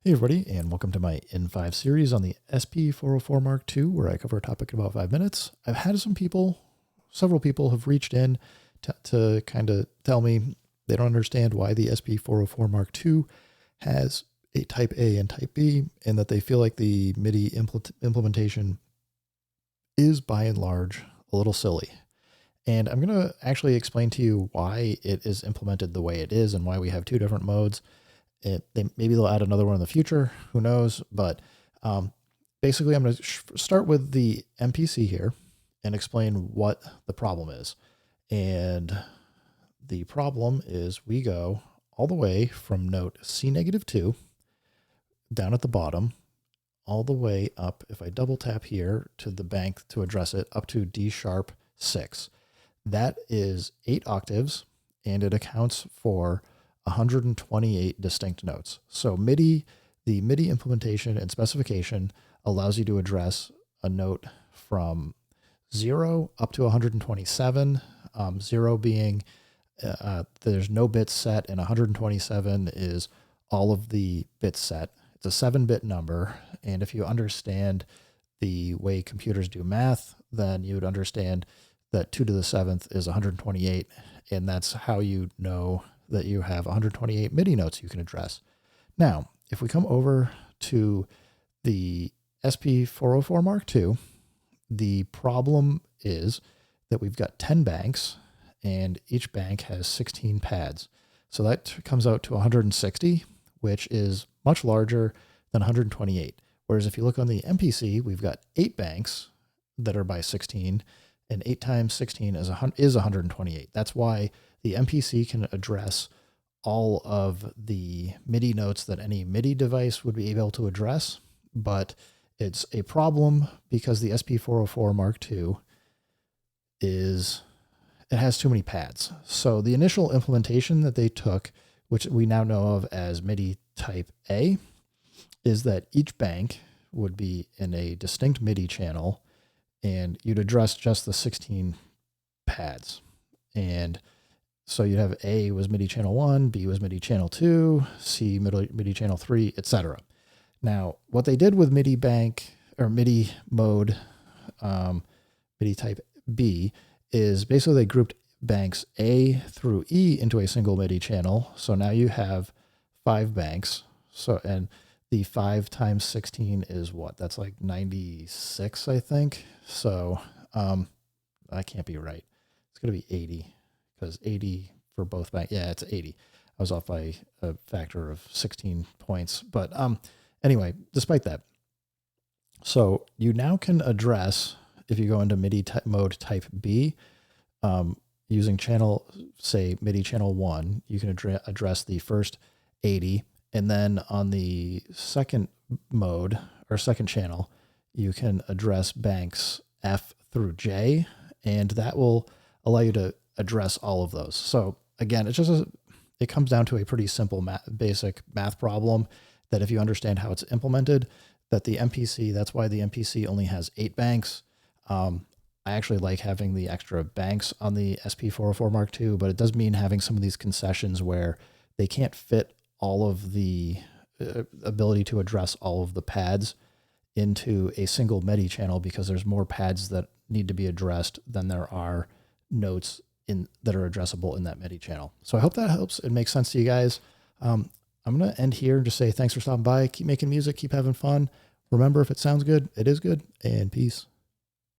Hey everybody, and welcome to my N5 series on the SP404 mk2, where I cover a topic in about 5 minutes. I've had several people have reached in to kind of tell me they don't understand why the SP404 mk2 has a Type A and Type B, and that they feel like the Midi implementation is by and large a little silly. And I'm going to actually explain to you why it is implemented the way it is and why we have two different modes. Maybe they'll add another one in the future, who knows? But basically, I'm going to start with the MPC here and explain what the problem is. And the problem is we go all the way from note C-2 down at the bottom, all the way up, if I double tap here to the bank to address it, up to D#6. That is 8 octaves, and it accounts for 128 distinct notes. So the MIDI implementation and specification allows you to address a note from 0 up to 127, 0 being there's no bits set, and 127 is all of the bits set. It's a 7-bit number, and if you understand the way computers do math, then you would understand that 2 to the 7th is 128, and that's how you know that you have 128 MIDI notes you can address. Now, if we come over to the SP404 mk2, the problem is that we've got 10 banks, and each bank has 16 pads. So that comes out to 160, which is much larger than 128. Whereas if you look on the MPC, we've got 8 banks that are by 16, and 8 times 16 is 128. That's why the MPC can address all of the MIDI notes that any MIDI device would be able to address, but it's a problem because the SP404 mk2 it has too many pads. So the initial implementation that they took, which we now know of as Midi Type A, is that each bank would be in a distinct MIDI channel, and you'd address just the 16 pads. And so you'd have A was MIDI channel 1, B was MIDI channel 2, C MIDI channel 3, etc. Now, what they did with MIDI bank or MIDI mode, MIDI Type B, is basically they grouped banks A through E into a single MIDI channel. So now you have 5 banks. So, and the 5 times 16 is what? That's like 96, I think. So that can't be right. It's going to be 80, because 80 for both banks. Yeah, it's 80. I was off by a factor of 16 points. But anyway, despite that, so you now can address, if you go into MIDI mode Type B, using channel, say MIDI channel 1, you can address the first 80. And then on the second mode or second channel, you can address banks F through J, and that will allow you to address all of those. So again, it comes down to a pretty simple basic math problem that if you understand how it's implemented, that the MPC, that's why the MPC only has 8 banks. I actually like having the extra banks on the SP404 mk2, but it does mean having some of these concessions where they can't fit all of the ability to address all of the pads into a single MIDI channel, because there's more pads that need to be addressed than there are notes that are addressable in that MIDI channel. So I hope that helps. It makes sense to you guys. I'm going to end here and just say thanks for stopping by. Keep making music. Keep having fun. Remember, if it sounds good, it is good. And peace.